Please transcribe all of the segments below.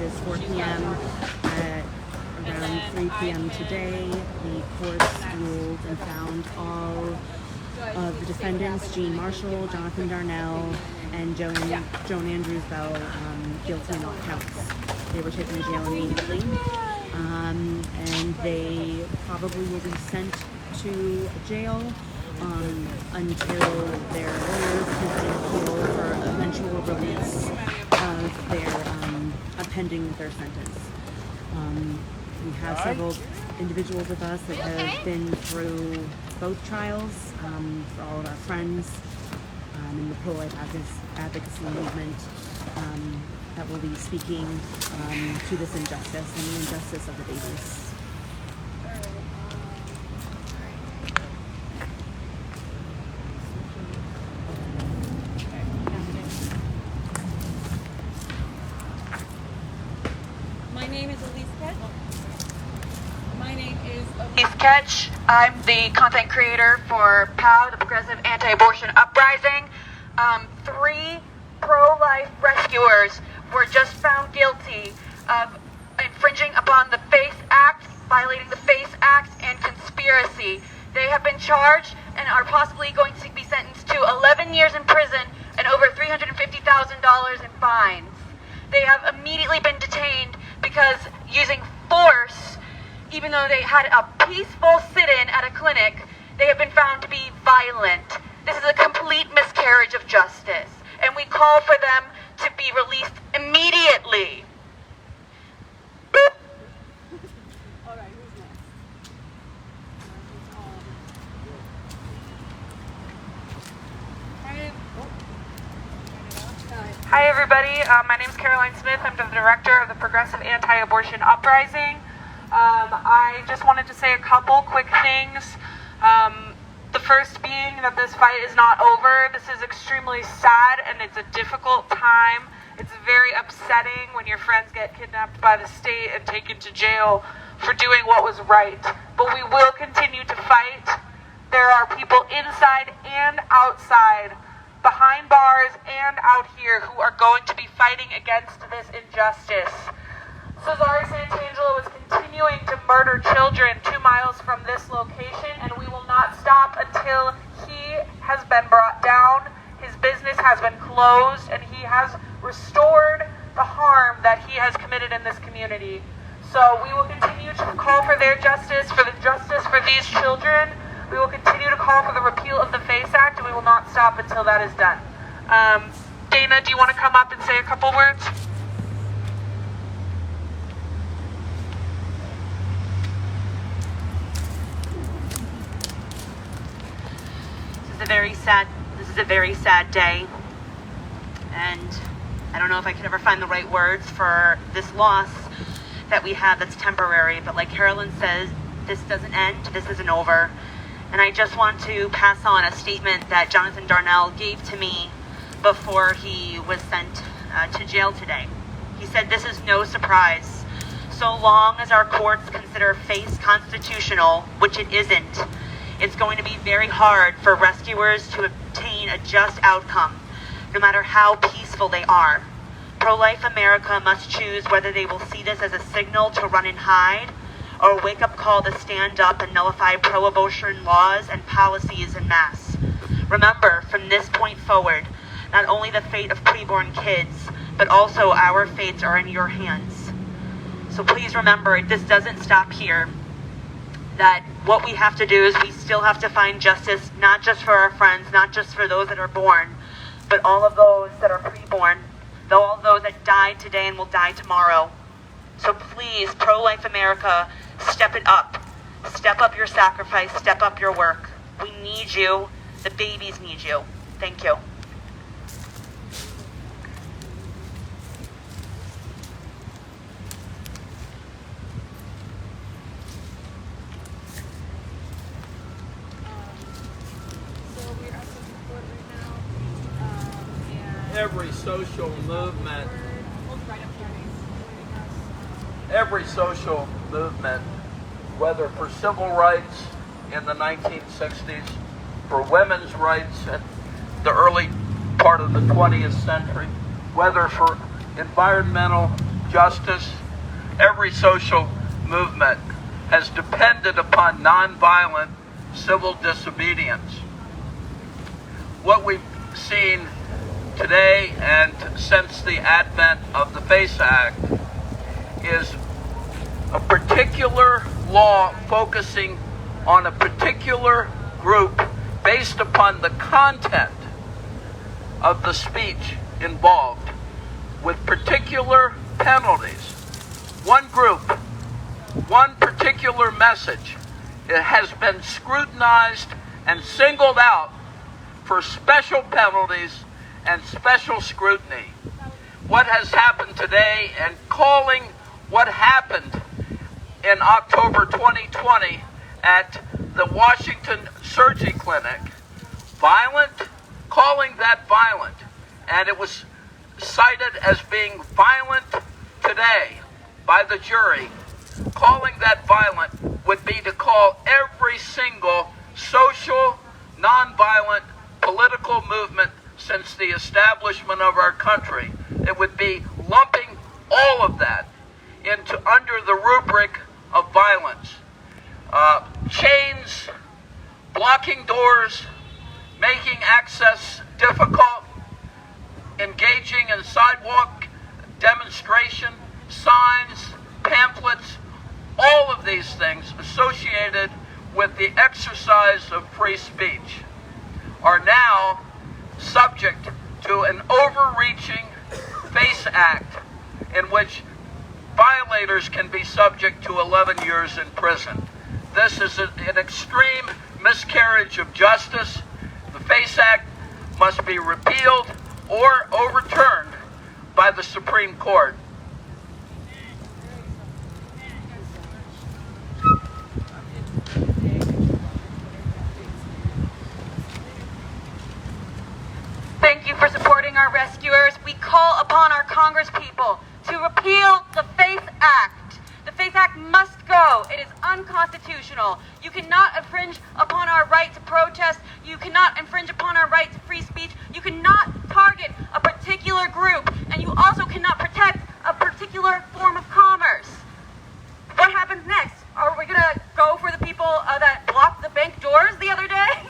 is 4 p.m. At around 3 p.m. today, the courts ruled and found all of the defendants, Jean Marshall, Jonathan Darnell, and Joan Andrews Bell, guilty in all counts. They were taken to jail immediately, and they probably will be sent to jail until their lawyers can appeal for eventual release of their pending their sentence. We have several individuals with us that have been through both trials, for all of our friends in the pro-life advocacy movement that will be speaking to this injustice and the injustice of the babies. Catch. I'm the content creator for POW, the Progressive Anti-Abortion Uprising. 3 pro-life rescuers were just found guilty of infringing upon the F.A.C.E Act, violating the F.A.C.E Act, and conspiracy. They have been charged and are possibly going to be sentenced to 11 years in prison and over $350,000 in fines. They have immediately been detained because using force, even though they had a peaceful sit-in at a clinic, they have been found to be violent. This is a complete miscarriage of justice, and we call for them to be released immediately. All right, who's next? Hi everybody, my name is Caroline Smith. I'm the director of the Progressive Anti-Abortion Uprising. I just wanted to say a couple quick things. The first being that this fight is not over. This is extremely sad and it's a difficult time. It's very upsetting when your friends get kidnapped by the state and taken to jail for doing what was right. But we will continue to fight. There are people inside and outside, behind bars and out here, who are going to be fighting against this injustice. Cesare Santangelo is continuing to murder children 2 miles from this location, and we will not stop until he has been brought down, his business has been closed, and he has restored the harm that he has committed in this community. So we will continue to call for their justice, for the justice for these children. We will continue to call for the repeal of the F.A.C.E Act, and we will not stop until that is done. Dana, do you want to come up and say a couple words? This is a very sad day, and I don't know if I could ever find the right words for this loss that we have that's temporary, but like Carolyn says, this doesn't end, this isn't over. And I just want to pass on a statement that Jonathan Darnell gave to me before he was sent to jail today. He said, "This is no surprise. So long as our courts consider F.A.C.E constitutional, which it isn't, it's going to be very hard for rescuers to obtain a just outcome, no matter how peaceful they are. Pro-life America must choose whether they will see this as a signal to run and hide, or a wake-up call to stand up and nullify pro-abortion laws and policies en masse. Remember, from this point forward, not only the fate of preborn kids, but also our fates are in your hands. So please remember, this doesn't stop here. That what we have to do is we still have to find justice, not just for our friends, not just for those that are born, but all of those that are preborn, all those that died today and will die tomorrow. So please, Pro-Life America, step it up. Step up your sacrifice, step up your work. We need you. The babies need you. Thank you. Every social movement, whether for civil rights in the 1960s, for women's rights in the early part of the 20th century, whether for environmental justice, every social movement has depended upon nonviolent civil disobedience. What we've seen today and since the advent of the F.A.C.E Act is a particular law focusing on a particular group based upon the content of the speech involved, with particular penalties. One group, one particular message, it has been scrutinized and singled out for special penalties and special scrutiny. What has happened today, and calling what happened in October 2020 at the Washington Surgery Clinic violent, calling that violent, and it was cited as being violent today by the jury. Calling that violent would be to call every single social, nonviolent political movement since the establishment of our country. It would be lumping all of that into under the rubric of violence. Chains, blocking doors, making access difficult, engaging in sidewalk demonstration, signs, pamphlets, all of these things associated with the exercise of free speech are now subject to an overreaching F.A.C.E Act in which violators can be subject to 11 years in prison. This is an extreme miscarriage of justice. The F.A.C.E Act must be repealed or overturned by the Supreme Court. Thank you for supporting our rescuers. We call upon our Congress people to repeal the F.A.C.E Act. The F.A.C.E Act must go. It is unconstitutional. You cannot infringe upon our right to protest. You cannot infringe upon our right to free speech. You cannot target a particular group, and you also cannot protect a particular form of commerce. What happens next? Are we going to go for the people that blocked the bank doors the other day?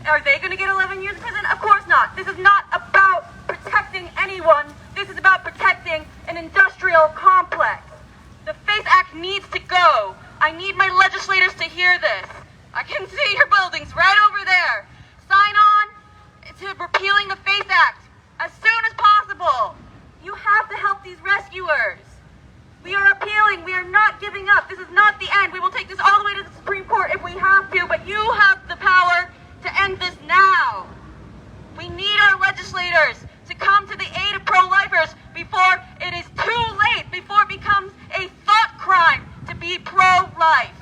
Are they going to get 11 years in prison? Of course not. This is not about protecting anyone. This is about protecting an industrial complex. The F.A.C.E Act needs to go. I need my legislators to hear this. I can see your buildings right over there. Sign on to repealing the F.A.C.E Act as soon as possible. You have to help these rescuers. We are appealing. We are not giving up. This is not the end. We will take this all the way to the Supreme Court if we have to, but you have the power to end this now. We need our legislators to come to the aid of pro-lifers before it is too late, before it becomes a thought crime to be pro-life.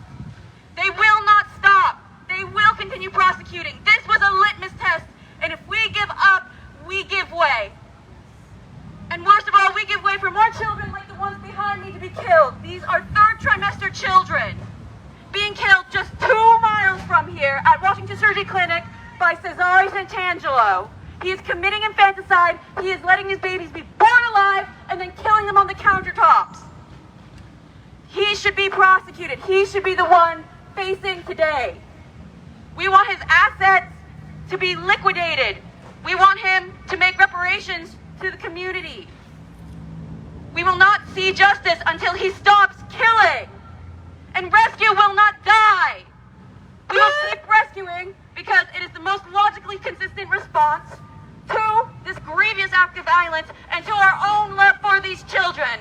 They will not stop. They will continue prosecuting. This was a litmus test, and if we give up, we give way. And worst of all, we give way for more children like the ones behind me to be killed. These are third trimester children being killed just 2 miles from here at Washington Surgery Clinic by Cesare Santangelo. He is committing infanticide. He is letting his babies be born alive and then killing them on the countertops. He should be prosecuted. He should be the one facing today. We want his assets to be liquidated. We want him to make reparations to the community. We will not see justice until he stops killing. And rescue will not die. We will keep rescuing because it is the most logically consistent response to this grievous act of violence and to our own love for these children.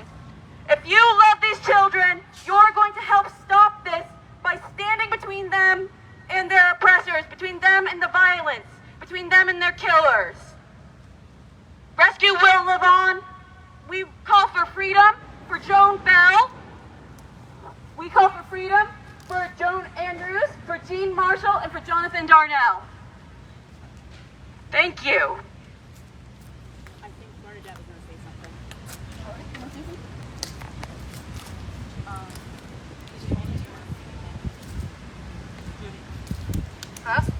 If you love these children, you're going to help stop this by standing between them and their oppressors, between them and the violence, between them and their killers. Rescue will live on. We call for freedom for Joan Bell. We call for freedom for Joan Andrews, for Jean Marshall, and for Jonathan Darnell. Thank you. I think Bernadette was going to say something. Us?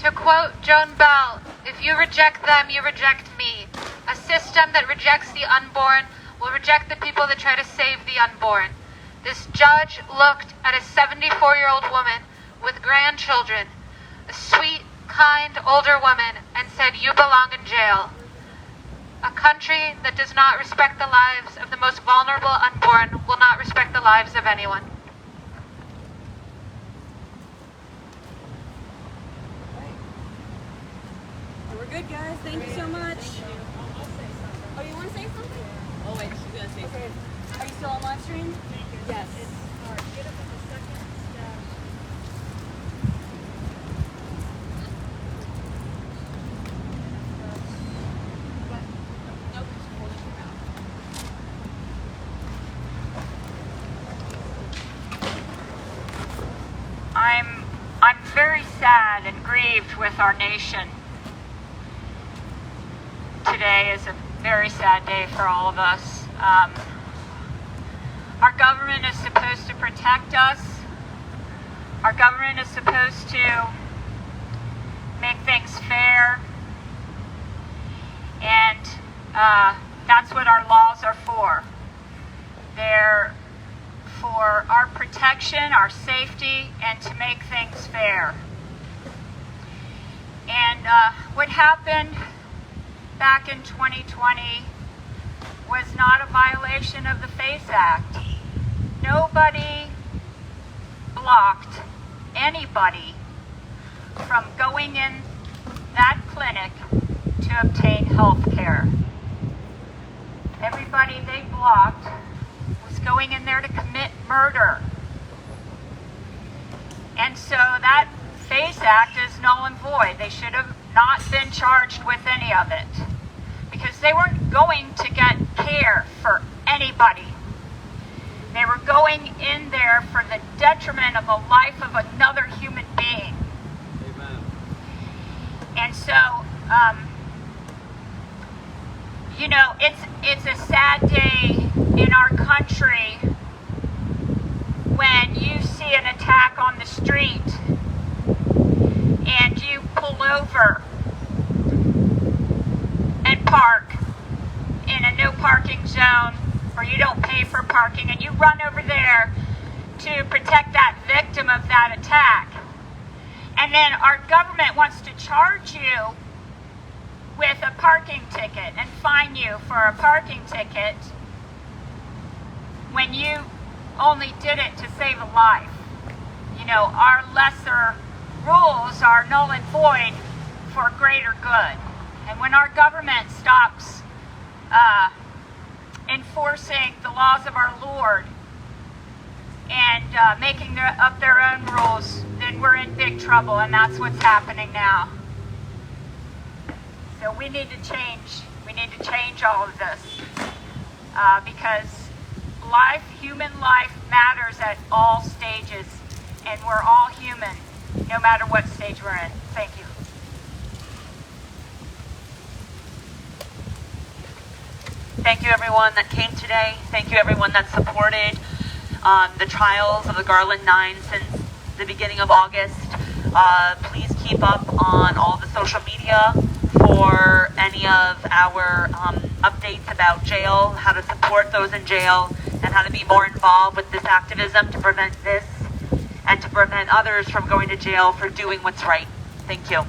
To quote Joan Bell, if you reject them, you reject me. A system that rejects the unborn will reject the people that try to save the unborn. This judge looked at a 74-year-old woman with grandchildren, a sweet, kind, older woman, and said, "You belong in jail." A country that does not respect the lives of the most vulnerable unborn will not respect the lives of anyone. We're good, guys. Thank you so much. Oh, you want to say something? Oh, wait, she's going to say something. Are you still on live stream? Yes. I'm very sad and grieved with our nation. Today is a very sad day for all of us. Our government is supposed to protect us. Our government is supposed to make things fair. And that's what our laws are for. They're for our protection, our safety, and to make things fair. And what happened back in 2020 was not a violation of the F.A.C.E Act. Nobody blocked anybody from going in that clinic to obtain health care. Everybody they blocked was going in there to commit murder. And so that F.A.C.E Act is null and void. They should have not been charged with any of it because they weren't going to get care for anybody. They were going in there for the detriment of the life of another human being. Amen. And so, you know, it's a sad day in our country when you see an attack on the street and you pull over and park in a no parking zone, or you don't pay for parking and you run over there to protect that victim of that attack. And then our government wants to charge you with a parking ticket and fine you for a parking ticket when you only did it to save a life. You know, our lesser rules are null and void for greater good. And when our government stops enforcing the laws of our Lord and making up their own rules, then we're in big trouble, and that's what's happening now. So we need to change. We need to change all of this because life, human life, matters at all stages, and we're all human, no matter what stage we're in. Thank you. Thank you everyone that came today. Thank you everyone that supported the trials of the Garland 9 since the beginning of August. Please keep up on all the social media for any of our updates about jail, how to support those in jail, and how to be more involved with this activism to prevent this and to prevent others from going to jail for doing what's right. Thank you.